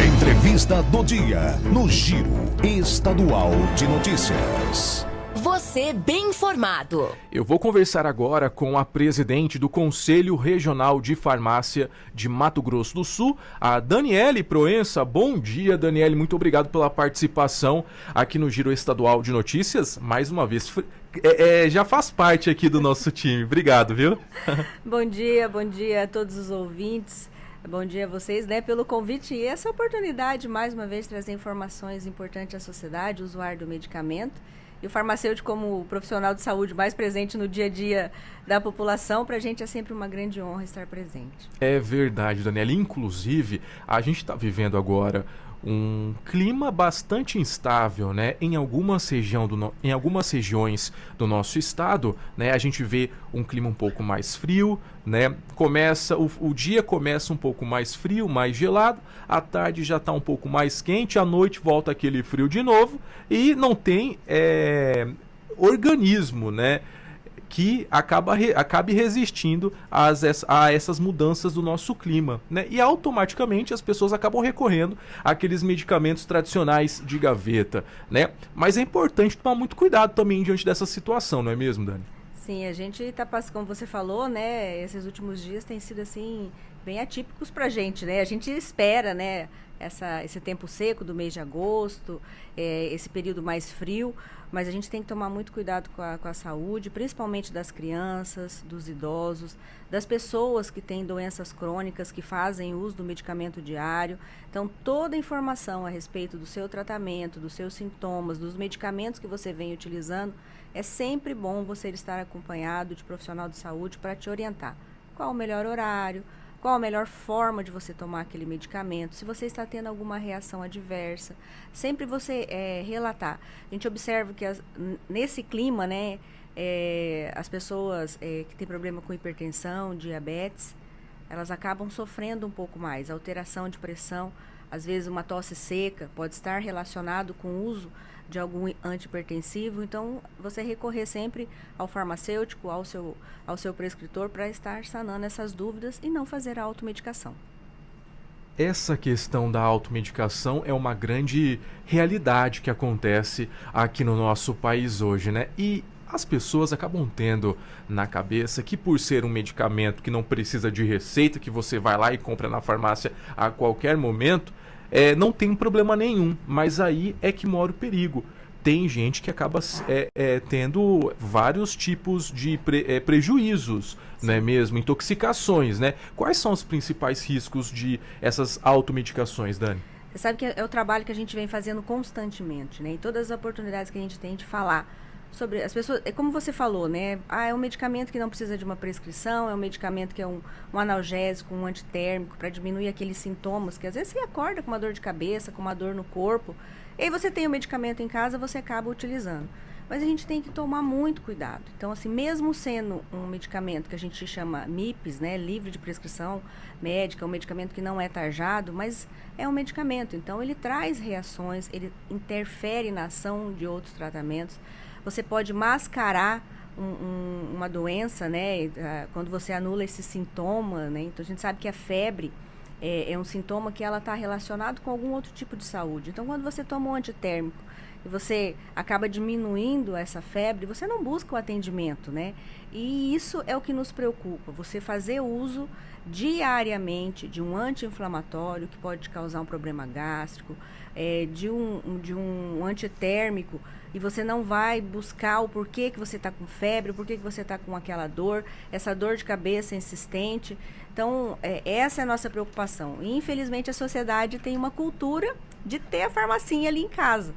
Entrevista do dia, no Giro Estadual de Notícias. Você bem informado. Eu vou conversar agora com a presidente do Conselho Regional de Farmácia de Mato Grosso do Sul, a Daniele Proença. Bom dia, Daniele. Muito obrigado pela participação aqui no Giro Estadual de Notícias. Mais uma vez, já faz parte aqui do nosso time. Obrigado, viu? Bom dia a todos os ouvintes. Bom dia a vocês, pelo convite e essa oportunidade, mais uma vez, de trazer informações importantes à sociedade, o usuário do medicamento. E o farmacêutico, como o profissional de saúde mais presente no dia a dia da população, para a gente é sempre uma grande honra estar presente. É verdade, Daniela. Inclusive, a gente está vivendo agora um clima bastante instável, né? Em algumas regiões do nosso estado, né? A gente vê um clima um pouco mais frio, né? O dia começa um pouco mais frio, mais gelado, à tarde já está um pouco mais quente, à noite volta aquele frio de novo e não tem organismo, né? Que acabe resistindo a essas mudanças do nosso clima, né? E automaticamente as pessoas acabam recorrendo àqueles medicamentos tradicionais de gaveta, né? Mas é importante tomar muito cuidado também diante dessa situação, não é mesmo, Dani? Sim, a gente está passando, como você falou, né? Esses últimos dias têm sido assim bem atípicos para a gente, né? A gente espera, né? Esse tempo seco do mês de agosto, esse período mais frio, mas a gente tem que tomar muito cuidado com a saúde, principalmente das crianças, dos idosos, das pessoas que têm doenças crônicas, que fazem uso do medicamento diário. Então, toda a informação a respeito do seu tratamento, dos seus sintomas, dos medicamentos que você vem utilizando, é sempre bom você estar acompanhado de profissional de saúde para te orientar. Qual o melhor horário? Qual a melhor forma de você tomar aquele medicamento? Se você está tendo alguma reação adversa, sempre você relatar. A gente observa que nesse clima, né, as pessoas que têm problema com hipertensão, diabetes, elas acabam sofrendo um pouco mais. Alteração de pressão, às vezes uma tosse seca, pode estar relacionado com o uso de algum antihipertensivo. Então, você recorrer sempre ao farmacêutico, ao seu prescritor, para estar sanando essas dúvidas e não fazer a automedicação. Essa questão da automedicação é uma grande realidade que acontece aqui no nosso país hoje, né? E as pessoas acabam tendo na cabeça que, por ser um medicamento que não precisa de receita, que você vai lá e compra na farmácia a qualquer momento, não tem problema nenhum, mas aí é que mora o perigo. Tem gente que acaba tendo vários tipos de prejuízos, não é mesmo? Intoxicações, né? Quais são os principais riscos de essas automedicações, Dani? Você sabe que é o trabalho que a gente vem fazendo constantemente, né? E todas as oportunidades que a gente tem de falar sobre as pessoas, como você falou, né? É um medicamento que não precisa de uma prescrição, é um medicamento que é um analgésico, um antitérmico, para diminuir aqueles sintomas que às vezes você acorda com uma dor de cabeça, com uma dor no corpo, e aí você tem o medicamento em casa, você acaba utilizando. Mas a gente tem que tomar muito cuidado. Então, assim, mesmo sendo um medicamento que a gente chama MIPS, né, livre de prescrição médica, um medicamento que não é tarjado, mas é um medicamento. Então, ele traz reações, ele interfere na ação de outros tratamentos. Você pode mascarar uma doença, né, quando você anula esse sintoma, né? Então, a gente sabe que a febre é um sintoma que ela está relacionado com algum outro tipo de saúde. Então, quando você toma um antitérmico e você acaba diminuindo essa febre, você não busca o atendimento, né? E isso é o que nos preocupa, você fazer uso diariamente de um anti-inflamatório que pode causar um problema gástrico, de um antitérmico, e você não vai buscar o porquê que você está com febre, o porquê que você está com aquela dor, essa dor de cabeça insistente. Então, essa é a nossa preocupação. E, infelizmente, a sociedade tem uma cultura de ter a farmacinha ali em casa.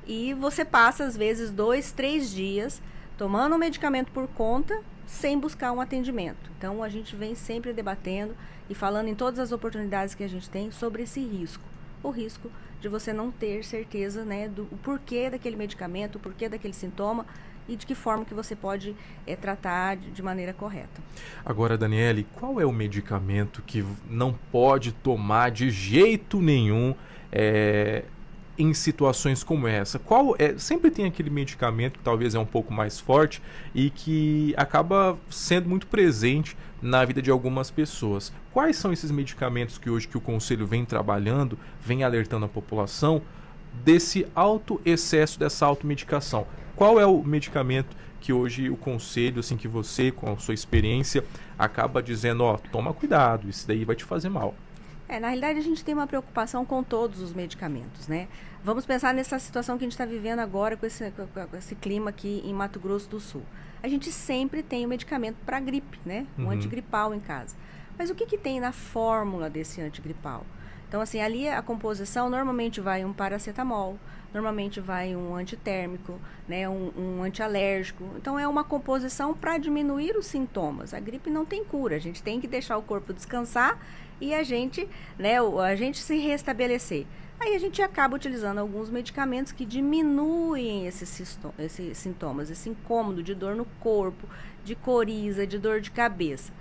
E você passa, às vezes, 2, 3 dias tomando um medicamento por conta, sem buscar um atendimento. Então, a gente vem sempre debatendo e falando em todas as oportunidades que a gente tem sobre esse risco. O risco de você não ter certeza, né, do porquê daquele medicamento, o porquê daquele sintoma e de que forma que você pode tratar de maneira correta. Agora, Daniele, qual é o medicamento que não pode tomar de jeito nenhum em situações como essa? Sempre tem aquele medicamento que talvez é um pouco mais forte e que acaba sendo muito presente na vida de algumas pessoas. Quais são esses medicamentos que hoje que o Conselho vem trabalhando, vem alertando a população desse alto excesso, dessa automedicação? Qual é o medicamento que hoje o Conselho, assim, que você, com a sua experiência, acaba dizendo, toma cuidado, isso daí vai te fazer mal? Na realidade, a gente tem uma preocupação com todos os medicamentos, né? Vamos pensar nessa situação que a gente está vivendo agora com esse clima aqui em Mato Grosso do Sul. A gente sempre tem um medicamento para gripe, né? Um antigripal em casa. Mas o que tem na fórmula desse antigripal? Então, assim, ali a composição normalmente vai um paracetamol, normalmente vai um antitérmico, né, um antialérgico. Então, é uma composição para diminuir os sintomas. A gripe não tem cura, a gente tem que deixar o corpo descansar e a gente se restabelecer. Aí a gente acaba utilizando alguns medicamentos que diminuem esses sintomas, esse incômodo de dor no corpo, de coriza, de dor de cabeça.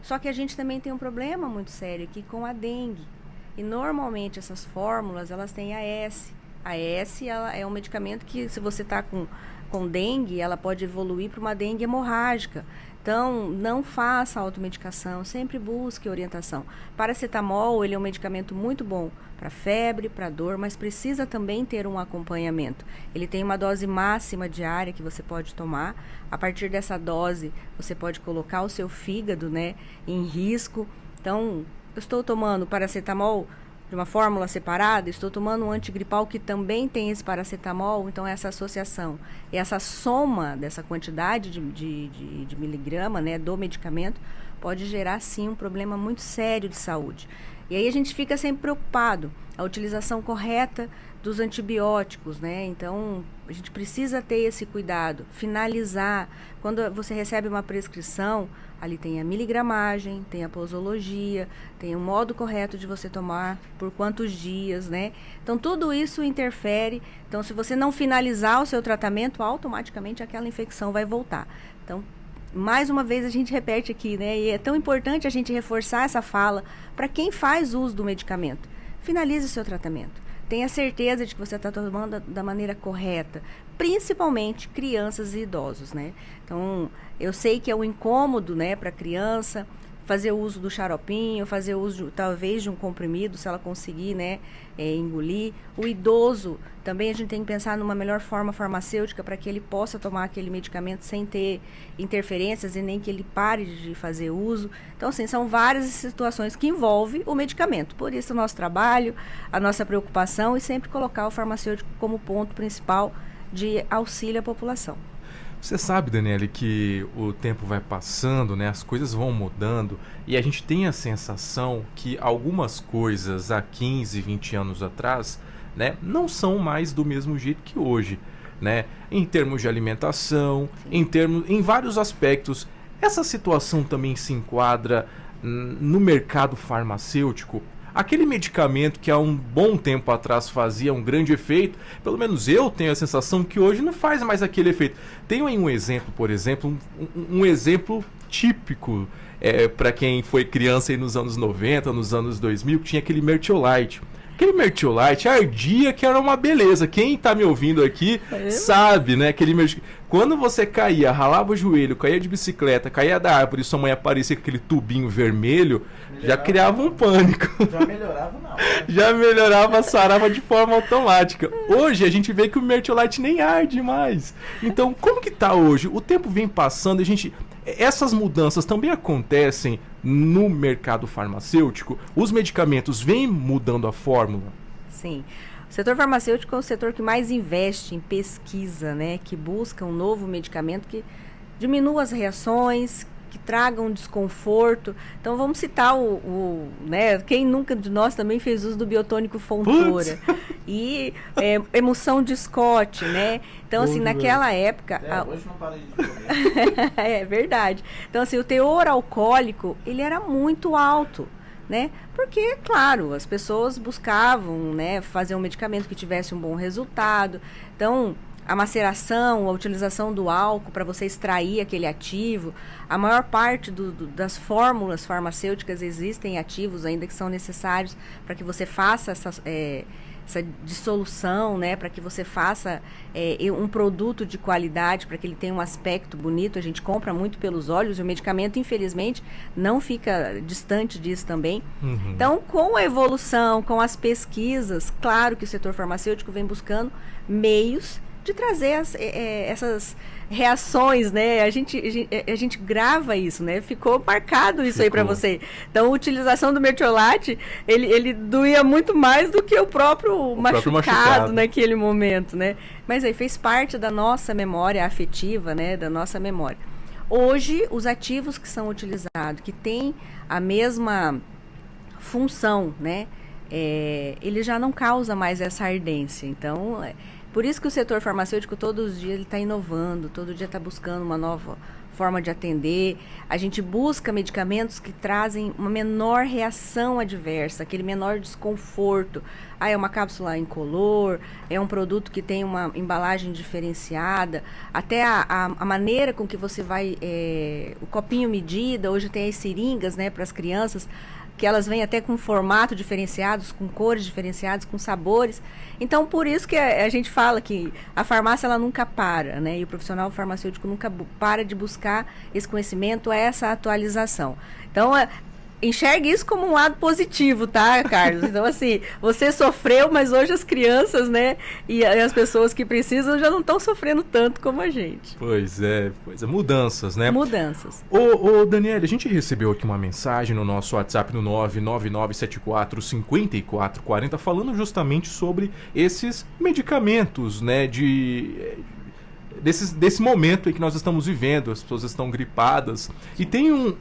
Só que a gente também tem um problema muito sério aqui com a dengue. E normalmente essas fórmulas, elas têm AS. A AS ela é um medicamento que, se você está com dengue, ela pode evoluir para uma dengue hemorrágica. Então, não faça automedicação, sempre busque orientação. Paracetamol, ele é um medicamento muito bom para febre, para dor, mas precisa também ter um acompanhamento. Ele tem uma dose máxima diária que você pode tomar. A partir dessa dose, você pode colocar o seu fígado, né, em risco. Então, eu estou tomando paracetamol de uma fórmula separada, estou tomando um antigripal que também tem esse paracetamol, então essa associação, essa soma dessa quantidade de miligrama, né, do medicamento, pode gerar sim um problema muito sério de saúde. E aí a gente fica sempre preocupado, a utilização correta dos antibióticos, né? Então a gente precisa ter esse cuidado, finalizar. Quando você recebe uma prescrição, ali tem a miligramagem, tem a posologia, tem o modo correto de você tomar, por quantos dias, né? Então tudo isso interfere. Então, se você não finalizar o seu tratamento, automaticamente aquela infecção vai voltar. Então, mais uma vez a gente repete aqui, né? E é tão importante a gente reforçar essa fala para quem faz uso do medicamento. Finalize o seu tratamento. Tenha certeza de que você está tomando da maneira correta, principalmente crianças e idosos, né? Então, eu sei que é um incômodo, né, para a criança fazer uso do xaropinho, fazer uso talvez de um comprimido, se ela conseguir, né, engolir. O idoso também a gente tem que pensar numa melhor forma farmacêutica para que ele possa tomar aquele medicamento sem ter interferências e nem que ele pare de fazer uso. Então, assim, são várias situações que envolvem o medicamento. Por isso, o nosso trabalho, a nossa preocupação e sempre colocar o farmacêutico como ponto principal de auxílio à população. Você sabe, Daniele, que o tempo vai passando, né? As coisas vão mudando e a gente tem a sensação que algumas coisas há 15, 20 anos atrás, né, não são mais do mesmo jeito que hoje, né? Em termos de alimentação, em vários aspectos. Essa situação também se enquadra no mercado farmacêutico. Aquele medicamento que há um bom tempo atrás fazia um grande efeito, pelo menos eu tenho a sensação que hoje não faz mais aquele efeito. Tenho aí um exemplo, por exemplo, um exemplo típico para quem foi criança aí nos anos 90, nos anos 2000, que tinha aquele Mertiolate. Aquele Mertiolate ardia que era uma beleza. Quem tá me ouvindo aqui sabe, né? Quando você caía, ralava o joelho, caía de bicicleta, caía da árvore e sua mãe aparecia com aquele tubinho vermelho, já criava um pânico. Já melhorava na hora. Já melhorava, sarava de forma automática. Hoje a gente vê que o Mertiolate nem arde mais. Então, como que tá hoje? O tempo vem passando, essas mudanças também acontecem no mercado farmacêutico? Os medicamentos vêm mudando a fórmula? Sim. O setor farmacêutico é o setor que mais investe em pesquisa, né? Que busca um novo medicamento que diminua as reações, que traga um desconforto. Então, vamos citar né? Quem nunca de nós também fez uso do biotônico Fontoura. E emulsão de Scott, né? Então, assim, naquela época... Hoje não parei de comer. É verdade. Então, assim, o teor alcoólico, ele era muito alto, né? Porque, claro, as pessoas buscavam, né, fazer um medicamento que tivesse um bom resultado. Então, a maceração, a utilização do álcool para você extrair aquele ativo, a maior parte das fórmulas farmacêuticas existem ativos ainda que são necessários para que você faça essa dissolução, né, para que você faça um produto de qualidade, para que ele tenha um aspecto bonito. A gente compra muito pelos olhos e o medicamento, infelizmente, não fica distante disso também. Então, com a evolução, com as pesquisas, claro que o setor farmacêutico vem buscando meios de trazer essas reações, né? A gente grava isso, né? Ficou marcado isso aí para você. Então, a utilização do mertiolate, ele doía muito mais do que o próprio machucado naquele momento, né? Mas aí fez parte da nossa memória afetiva, né? Da nossa memória. Hoje, os ativos que são utilizados, que têm a mesma função, né? Ele já não causa mais essa ardência. Então, por isso que o setor farmacêutico, todos os dias, ele está inovando, todo dia está buscando uma nova forma de atender. A gente busca medicamentos que trazem uma menor reação adversa, aquele menor desconforto. É uma cápsula incolor, é um produto que tem uma embalagem diferenciada, até a maneira com que você vai, o copinho medida, hoje tem as seringas, né, para as crianças, que elas vêm até com formato diferenciados, com cores diferenciadas, com sabores. Então, por isso que a gente fala que a farmácia, ela nunca para, né? E o profissional farmacêutico nunca para de buscar esse conhecimento, essa atualização. Então, enxergue isso como um lado positivo, tá, Carlos? Então, assim, você sofreu, mas hoje as crianças, né, e as pessoas que precisam já não estão sofrendo tanto como a gente. Pois é. Mudanças, né? Mudanças. Ô, Daniele, a gente recebeu aqui uma mensagem no nosso WhatsApp no 999745440 falando justamente sobre esses medicamentos, né, desse momento em que nós estamos vivendo, as pessoas estão gripadas, e tem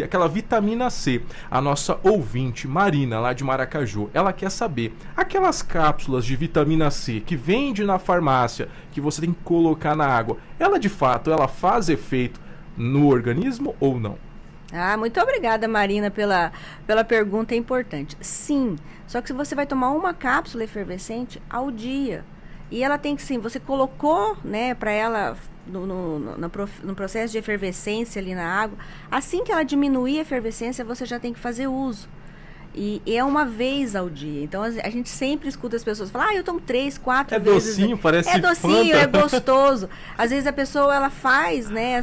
aquela vitamina C. A nossa ouvinte, Marina, lá de Maracaju, ela quer saber, aquelas cápsulas de vitamina C que vende na farmácia, que você tem que colocar na água, ela de fato, ela faz efeito no organismo ou não? Muito obrigada, Marina, pela pergunta, é importante. Sim, só que se você vai tomar uma cápsula efervescente ao dia, e ela tem que, sim, você colocou, né, para ela no processo de efervescência ali na água, assim que ela diminuir a efervescência, você já tem que fazer uso. E é uma vez ao dia. Então, a gente sempre escuta as pessoas falar, eu tomo 3, 4 vezes. É docinho, parece É docinho, Fanta. é gostoso. Às vezes a pessoa, ela faz, né,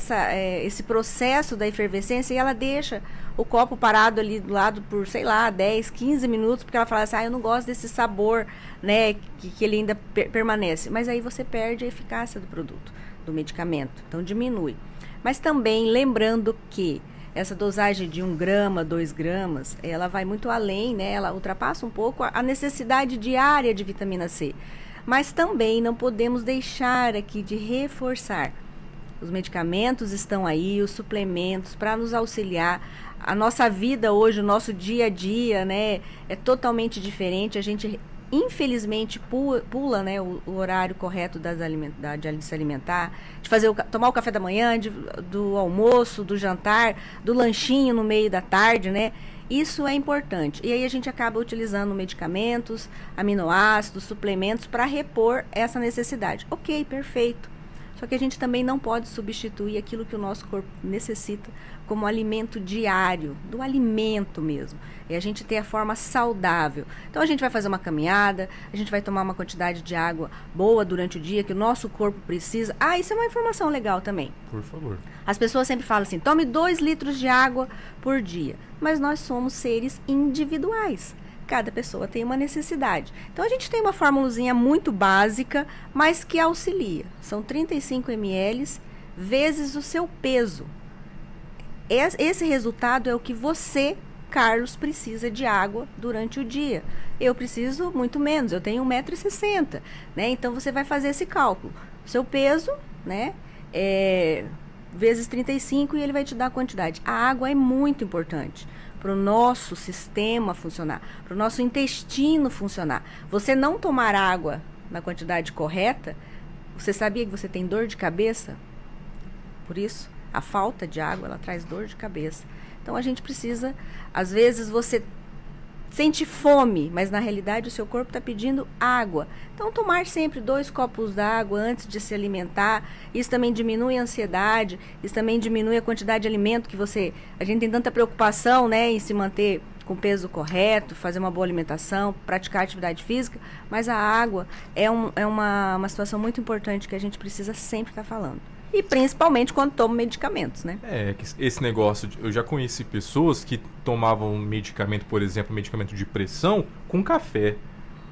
esse processo da efervescência e ela deixa o copo parado ali do lado por, sei lá, 10, 15 minutos, porque ela fala assim, eu não gosto desse sabor, né, que ele ainda permanece. Mas aí você perde a eficácia do produto, do medicamento. Então, diminui. Mas também, lembrando que essa dosagem de 1 grama, 2 gramas, ela vai muito além, né? Ela ultrapassa um pouco a necessidade diária de vitamina C. Mas também não podemos deixar aqui de reforçar. Os medicamentos estão aí, os suplementos para nos auxiliar. A nossa vida hoje, o nosso dia a dia, né, é totalmente diferente. A gente, infelizmente, pula, né, o horário correto de se alimentar, de tomar o café da manhã, do almoço, do jantar, do lanchinho no meio da tarde, né? Isso é importante. E aí a gente acaba utilizando medicamentos, aminoácidos, suplementos para repor essa necessidade. Ok, perfeito. Só que a gente também não pode substituir aquilo que o nosso corpo necessita como alimento diário, do alimento mesmo. E a gente ter a forma saudável. Então a gente vai fazer uma caminhada, a gente vai tomar uma quantidade de água boa durante o dia que o nosso corpo precisa. Isso é uma informação legal também. Por favor. As pessoas sempre falam assim, tome 2 litros de água por dia. Mas nós somos seres individuais. Cada pessoa tem uma necessidade. Então, a gente tem uma formulazinha muito básica, mas que auxilia. São 35 ml vezes o seu peso. Esse resultado é o que você, Carlos, precisa de água durante o dia. Eu preciso muito menos, eu tenho 1,60 m, né? Então, você vai fazer esse cálculo. Seu peso, né, vezes 35 e ele vai te dar a quantidade. A água é muito importante para o nosso sistema funcionar, para o nosso intestino funcionar. Você não tomar água na quantidade correta, você sabia que você tem dor de cabeça? Por isso, a falta de água, ela traz dor de cabeça. Então, a gente precisa, às vezes você sente fome, mas na realidade o seu corpo está pedindo água. Então, tomar sempre 2 copos d'água antes de se alimentar, isso também diminui a ansiedade, isso também diminui a quantidade de alimento que a gente tem tanta preocupação, né, em se manter com peso correto, fazer uma boa alimentação, praticar atividade física, mas a água é uma situação muito importante que a gente precisa sempre estar falando. E principalmente quando toma medicamentos, né? Esse negócio, eu já conheci pessoas que tomavam medicamento, por exemplo, medicamento de pressão com café.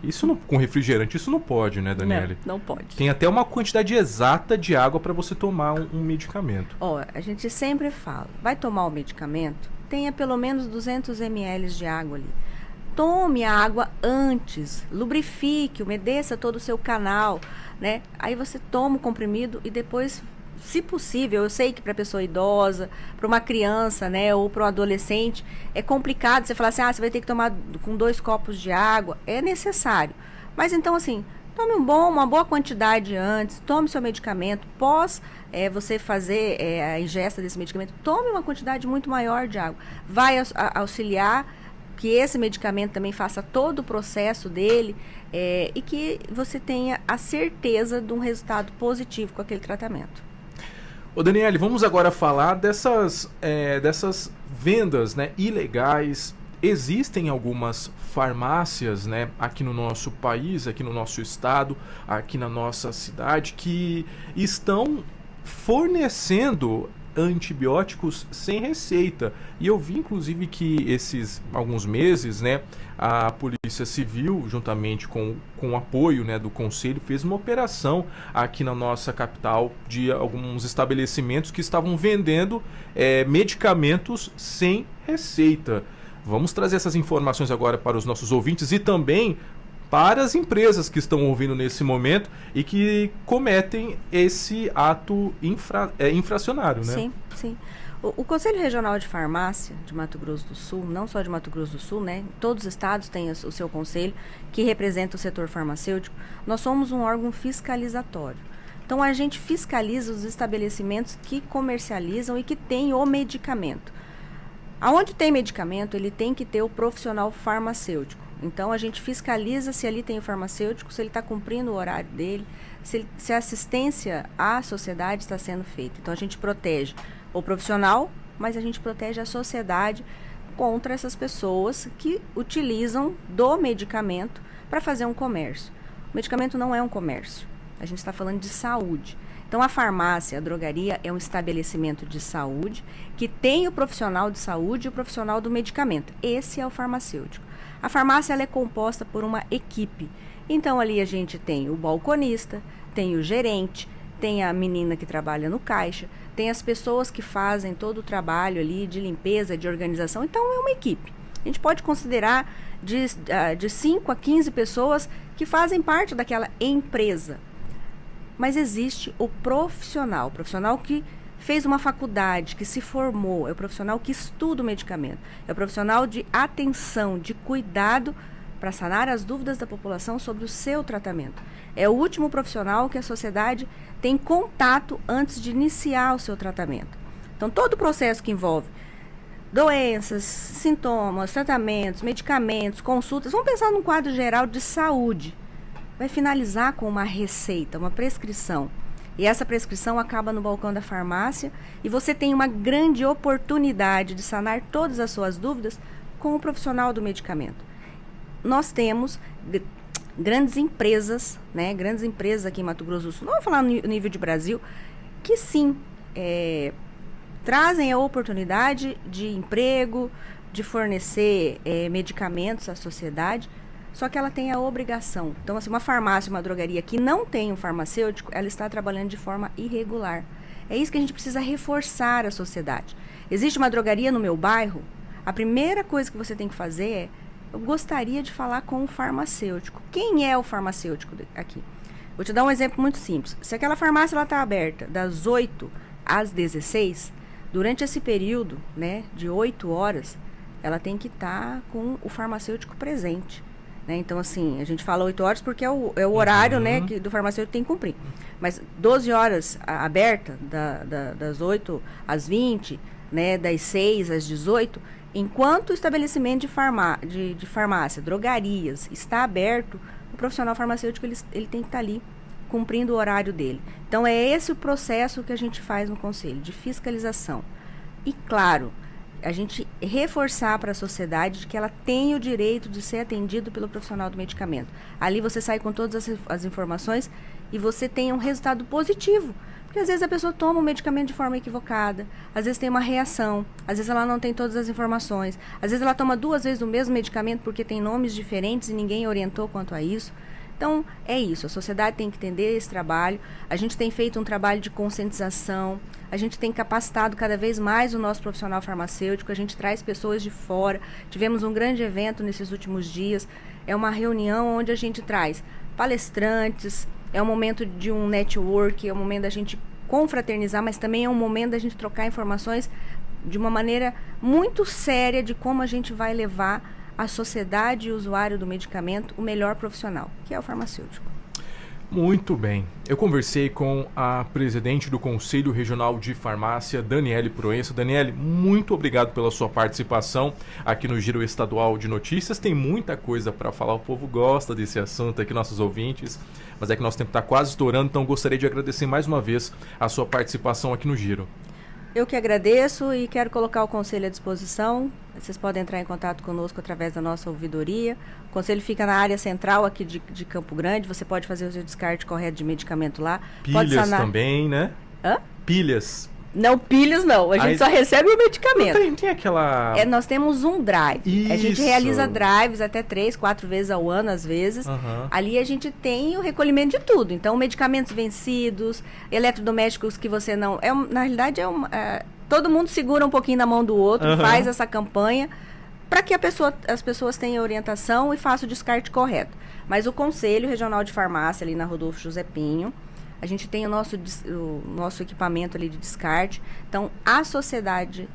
Isso não, com refrigerante, isso não pode, né, Daniele? Não pode. Tem até uma quantidade exata de água para você tomar um medicamento. A gente sempre fala, vai tomar o medicamento, tenha pelo menos 200 ml de água ali. Tome a água antes, lubrifique, umedeça todo o seu canal, né? Aí você toma o comprimido e depois, se possível, eu sei que para pessoa idosa, para uma criança, né, ou para um adolescente, é complicado você falar assim, você vai ter que tomar com 2 copos de água, é necessário. Mas então, assim, tome uma boa quantidade antes, tome seu medicamento, você fazer a ingesta desse medicamento, tome uma quantidade muito maior de água. Vai auxiliar que esse medicamento também faça todo o processo dele e que você tenha a certeza de um resultado positivo com aquele tratamento. Ô Daniele, vamos agora falar dessas vendas, né, ilegais. Existem algumas farmácias, né, aqui no nosso país, aqui no nosso estado, aqui na nossa cidade, que estão fornecendo antibióticos sem receita. E eu vi, inclusive, que alguns meses, né, a Polícia Civil, juntamente com o apoio, né, do Conselho, fez uma operação aqui na nossa capital de alguns estabelecimentos que estavam vendendo medicamentos sem receita. Vamos trazer essas informações agora para os nossos ouvintes e também para as empresas que estão ouvindo nesse momento e que cometem esse ato infracionário, né? Sim, sim. O Conselho Regional de Farmácia de Mato Grosso do Sul, não só de Mato Grosso do Sul, né? Todos os estados têm o seu conselho, que representa o setor farmacêutico. Nós somos um órgão fiscalizatório. Então, a gente fiscaliza os estabelecimentos que comercializam e que têm o medicamento. Aonde tem medicamento, ele tem que ter o profissional farmacêutico. Então, a gente fiscaliza se ali tem o farmacêutico, se ele está cumprindo o horário dele, se a assistência à sociedade está sendo feita. Então, a gente protege o profissional, mas a gente protege a sociedade contra essas pessoas que utilizam do medicamento para fazer um comércio. O medicamento não é um comércio, a gente está falando de saúde. Então, a farmácia, a drogaria é um estabelecimento de saúde que tem o profissional de saúde e o profissional do medicamento. Esse é o farmacêutico. A farmácia ela é composta por uma equipe. Então, ali a gente tem o balconista, tem o gerente, tem a menina que trabalha no caixa, tem as pessoas que fazem todo o trabalho ali de limpeza, de organização. Então, é uma equipe. A gente pode considerar de 5 a 15 pessoas que fazem parte daquela empresa. Mas existe o profissional que fez uma faculdade, que se formou, é o profissional que estuda o medicamento, é o profissional de atenção, de cuidado para sanar as dúvidas da população sobre o seu tratamento. É o último profissional que a sociedade tem contato antes de iniciar o seu tratamento. Então, todo o processo que envolve doenças, sintomas, tratamentos, medicamentos, consultas, vamos pensar num quadro geral de saúde. Vai finalizar com uma receita, uma prescrição. E essa prescrição acaba no balcão da farmácia e você tem uma grande oportunidade de sanar todas as suas dúvidas com o profissional do medicamento. Nós temos grandes empresas, né? Grandes empresas aqui em Mato Grosso do Sul, não vou falar no nível de Brasil, que sim, trazem a oportunidade de emprego, de fornecer medicamentos à sociedade, só que ela tem a obrigação. Então, assim, uma farmácia, uma drogaria que não tem um farmacêutico, ela está trabalhando de forma irregular. É isso que a gente precisa reforçar à sociedade. Existe uma drogaria no meu bairro, a primeira coisa que você tem que fazer é, eu gostaria de falar com o farmacêutico. Quem é o farmacêutico aqui? Vou te dar um exemplo muito simples. Se aquela farmácia está aberta das 8 às 16, durante esse período, né, de 8 horas, ela tem que estar com o farmacêutico presente. Né? Então, assim, a gente fala 8 horas porque é o horário, né, que do farmacêutico tem que cumprir. Mas 12 horas aberta, das 8 às 20, né, das 6 às 18, enquanto o estabelecimento de farmácia, drogarias, está aberto, o profissional farmacêutico ele tem que estar ali cumprindo o horário dele. Então, é esse o processo que a gente faz no Conselho, de fiscalização. E, claro, a gente reforçar para a sociedade de que ela tem o direito de ser atendido pelo profissional do medicamento. Ali você sai com todas as informações e você tem um resultado positivo. Porque às vezes a pessoa toma o medicamento de forma equivocada, às vezes tem uma reação, às vezes ela não tem todas as informações, às vezes ela toma 2 vezes o mesmo medicamento porque tem nomes diferentes e ninguém orientou quanto a isso. Então, é isso, a sociedade tem que entender esse trabalho, a gente tem feito um trabalho de conscientização, a gente tem capacitado cada vez mais o nosso profissional farmacêutico, a gente traz pessoas de fora, tivemos um grande evento nesses últimos dias, é uma reunião onde a gente traz palestrantes, é um momento de um network, é um momento da gente confraternizar, mas também é um momento da gente trocar informações de uma maneira muito séria de como a gente vai levar a sociedade e o usuário do medicamento o melhor profissional, que é o farmacêutico. Muito bem. Eu conversei com a presidente do Conselho Regional de Farmácia, Daniele Proença. Daniele, muito obrigado pela sua participação aqui no Giro Estadual de Notícias. Tem muita coisa para falar, o povo gosta desse assunto aqui, nossos ouvintes, mas é que nosso tempo está quase estourando, então gostaria de agradecer mais uma vez a sua participação aqui no Giro. Eu que agradeço e quero colocar o Conselho à disposição. Vocês podem entrar em contato conosco através da nossa ouvidoria. O Conselho fica na área central aqui de Campo Grande. Você pode fazer o seu descarte correto de medicamento lá. Pilhas também, né? Hã? Pilhas. Não, pilhas não. A gente só recebe o medicamento. Tem aquela... nós temos um drive. Isso. A gente realiza drives até 3, 4 vezes ao ano, às vezes. Uhum. Ali a gente tem o recolhimento de tudo. Então, medicamentos vencidos, eletrodomésticos que você não... na realidade, todo mundo segura um pouquinho na mão do outro, faz essa campanha para que as pessoas tenham orientação e façam o descarte correto. Mas o Conselho Regional de Farmácia, ali na Rodolfo José Pinho, a gente tem o nosso equipamento ali de descarte. Então, a sociedade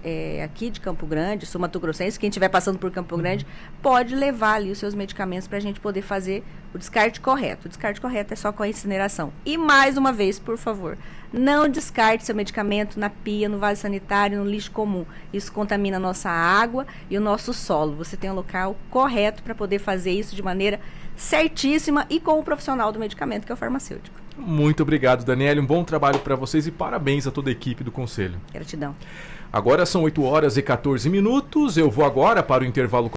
aqui de Campo Grande, Sul Mato Grossense, quem estiver passando por Campo Grande, pode levar ali os seus medicamentos para a gente poder fazer o descarte correto. O descarte correto é só com a incineração. E mais uma vez, por favor, não descarte seu medicamento na pia, no vaso sanitário, no lixo comum. Isso contamina a nossa água e o nosso solo. Você tem um local correto para poder fazer isso de maneira certíssima e com o profissional do medicamento, que é o farmacêutico. Muito obrigado, Daniele. Um bom trabalho para vocês e parabéns a toda a equipe do Conselho. Gratidão. Agora são 8h14. Eu vou agora para o intervalo